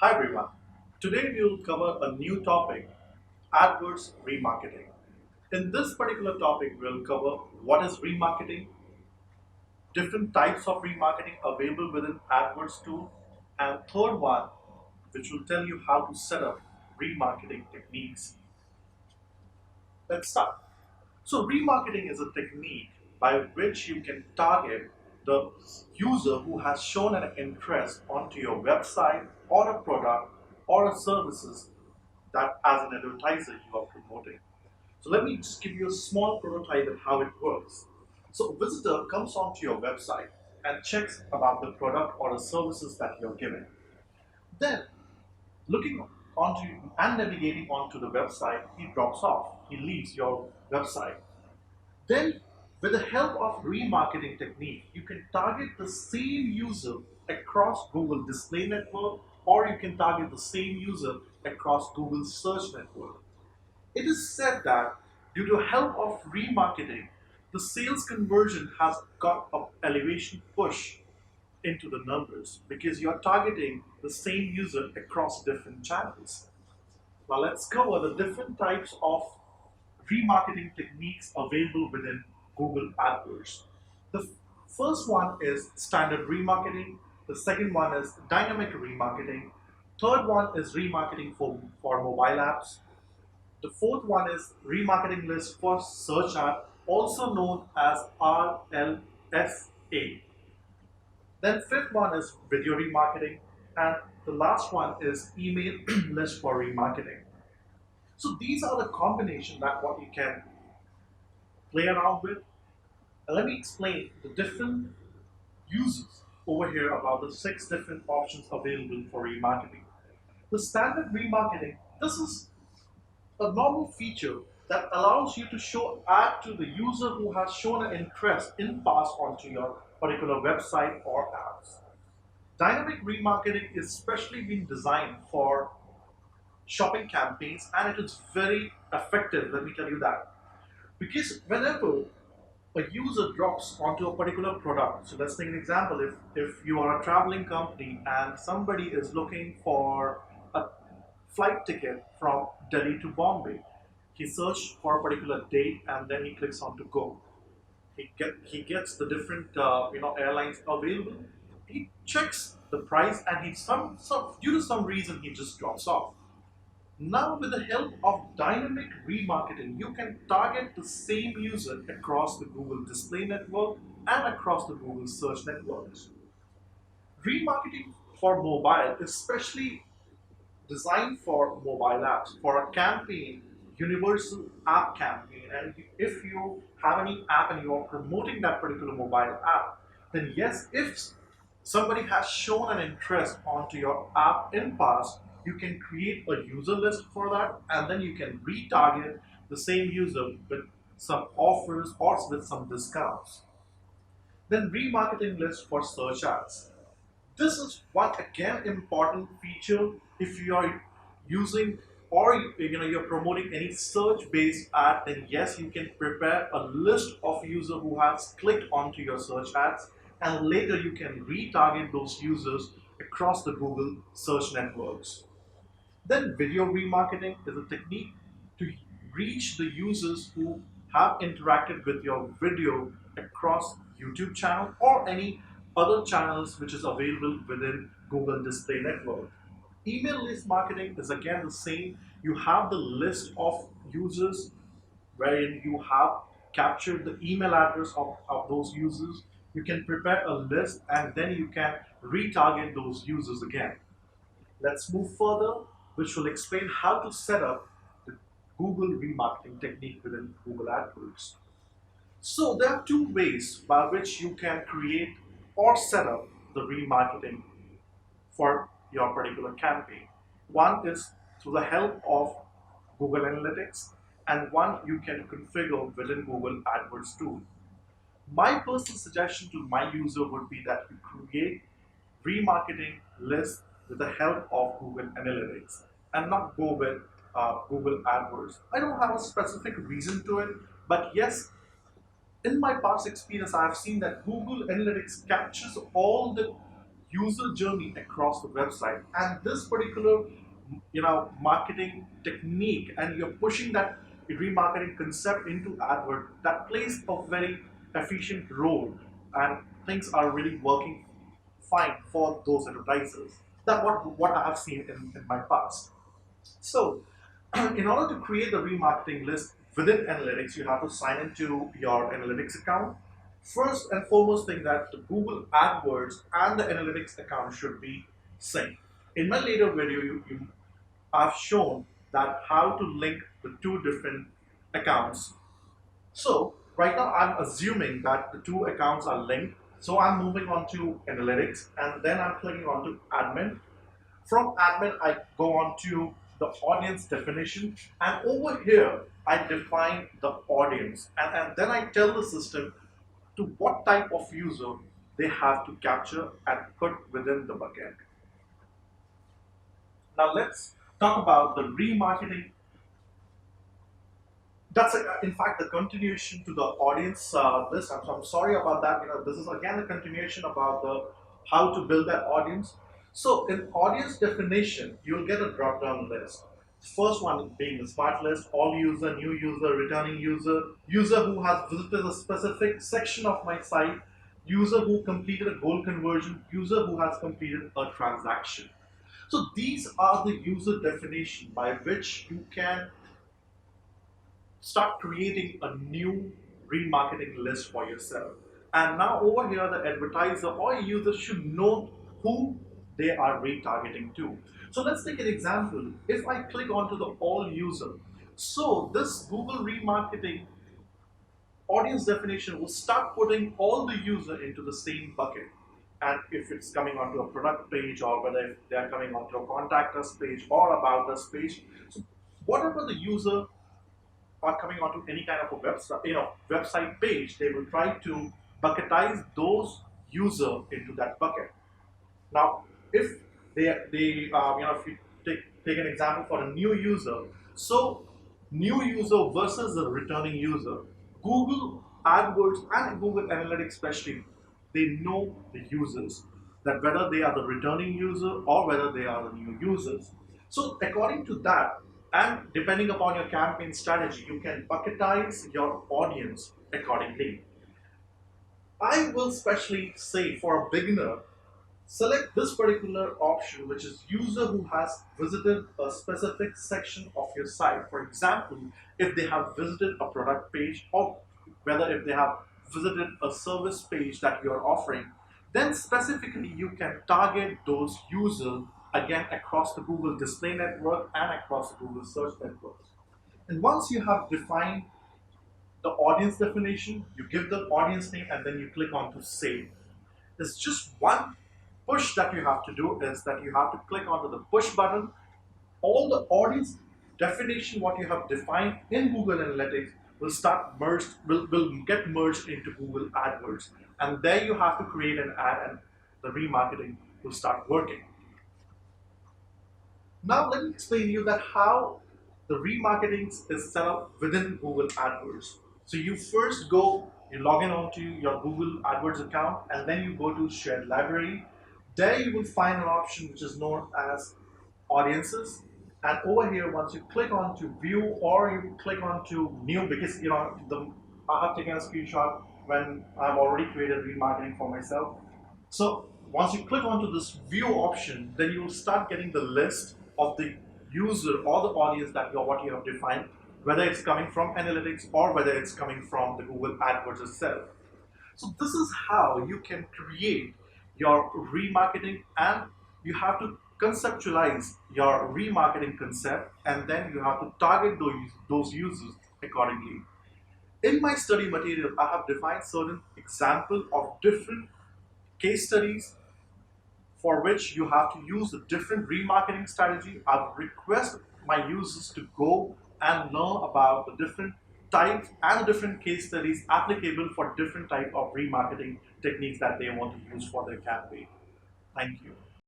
Hi everyone. Today we will cover a new topic, Adwords Remarketing. In this particular topic, we'll cover what is remarketing, different types of remarketing available within Adwords tool, and third one, which will tell you how to set up remarketing techniques. Let's start. So remarketing is a technique by which you can target the user who has shown an interest onto your website or a product or a services that as an advertiser you are promoting. So let me just give you a small prototype of how it works. So a visitor comes onto your website and checks about the product or the services that you're giving. Then looking onto and navigating onto the website, he drops off. He leaves your website. Then, with the help of remarketing technique, you can target the same user across Google Display Network, or you can target the same user across Google Search Network. It is said that due to help of remarketing, the sales conversion has got an elevation push into the numbers because you're targeting the same user across different channels. Now let's cover the different types of remarketing techniques available within Google AdWords. The first one is standard remarketing, the second one is dynamic remarketing, third one is remarketing for mobile apps, the fourth one is remarketing list for search ad, also known as RLSA. Then fifth one is video remarketing, and the last one is email list for remarketing. So these are the combination that what you can play around with. And let me explain the different uses over here about the six different options available for remarketing. The standard remarketing, this is a normal feature that allows you to show ad to the user who has shown an interest in pass onto your particular website or apps. Dynamic remarketing is specially been designed for shopping campaigns and it is very effective, let me tell you that. Because whenever a user drops onto a particular product, so let's take an example, if you are a traveling company and somebody is looking for a flight ticket from Delhi to Bombay, he searched for a particular date and then he clicks on to go. He gets the different airlines available. He checks the price and he some due to some reason he just drops off. Now, with the help of dynamic remarketing, you can target the same user across the Google Display Network and across the Google Search networks. Remarketing for mobile is specially designed for mobile apps for a campaign, universal app campaign. And if you have any app and you are promoting that particular mobile app, then yes, if somebody has shown an interest onto your app in past, you can create a user list for that and then you can retarget the same user with some offers or with some discounts. Then remarketing list for search ads. This is one again important feature if you are using or you're promoting any search based ad, then yes, you can prepare a list of user who has clicked onto your search ads and later you can retarget those users across the Google search networks. Then video remarketing is a technique to reach the users who have interacted with your video across YouTube channel or any other channels which is available within Google Display Network. Email list marketing is again the same. You have the list of users wherein you have captured the email address of those users. You can prepare a list and then you can retarget those users again. Let's move further, which will explain how to set up the Google remarketing technique within Google AdWords. So there are two ways by which you can create or set up the remarketing for your particular campaign. One is through the help of Google Analytics, and one you can configure within Google AdWords tool. My personal suggestion to my user would be that you create remarketing lists with the help of Google Analytics and not go with Google AdWords. I don't have a specific reason to it, but yes, in my past experience, I have seen that Google Analytics captures all the user journey across the website. And this particular marketing technique, and you're pushing that remarketing concept into AdWord, that plays a very efficient role, and things are really working fine for those advertisers. That what I have seen in my past. So, in order to create the remarketing list within analytics, you have to sign into your analytics account. First and foremost thing, that the Google AdWords and the analytics account should be synced. In my later video, I've shown that how to link the two different accounts. So right now I'm assuming that the two accounts are linked. So I'm moving on to analytics, and then I'm clicking on to admin. From admin, I go on to the audience definition, and over here, I define the audience, and then I tell the system to what type of user they have to capture and put within the bucket. Now let's talk about the remarketing. That's in fact the continuation to the audience list. I'm sorry about that. This is again a continuation about the how to build that audience. So in audience definition, you'll get a drop down list. First one being the smart list: all user, new user, returning user, user who has visited a specific section of my site, user who completed a goal conversion, user who has completed a transaction. So these are the user definition by which you can start creating a new remarketing list for yourself. And now over here, the advertiser or user should know who they are retargeting to. So let's take an example. If I click onto the all user, so this Google remarketing audience definition will start putting all the user into the same bucket. And if it's coming onto a product page, or whether if they are coming onto a contact us page or about us page, so whatever the user are coming onto any kind of a website, website page, they will try to bucketize those user into that bucket. Now, if if you take an example for a new user, so new user versus a returning user, Google AdWords and Google Analytics especially, they know the users, that whether they are the returning user or whether they are the new users. So according to that, and depending upon your campaign strategy, you can bucketize your audience accordingly. I will specially say for a beginner, select this particular option, which is user who has visited a specific section of your site. For example, if they have visited a product page, or whether if they have visited a service page that you are offering, then specifically you can target those users again across the Google display network and across the Google search networks. And once you have defined the audience definition, you give the audience name, and then you click on to save. There's just one push that you have to do, is that you have to click onto the push button. All the audience definition what you have defined in Google Analytics will get merged into Google AdWords, and there you have to create an ad, and the remarketing will start working. Now let me explain to you that how the remarketing is set up within Google AdWords. So you first go, you log in onto your Google AdWords account, and then you go to shared library. There you will find an option which is known as audiences. And over here, once you click on to view, or you click on to new, because I have taken a screenshot when I've already created remarketing for myself. So once you click onto this view option, then you will start getting the list of the user or the audience that what you have defined, whether it's coming from analytics or whether it's coming from the Google AdWords itself. So this is how you can create your remarketing, and you have to conceptualize your remarketing concept, and then you have to target those users accordingly. In my study material, I have defined certain examples of different case studies for which you have to use a different remarketing strategy. I would request my users to go and learn about the different types and different case studies applicable for different type of remarketing techniques that they want to use for their campaign. Thank you.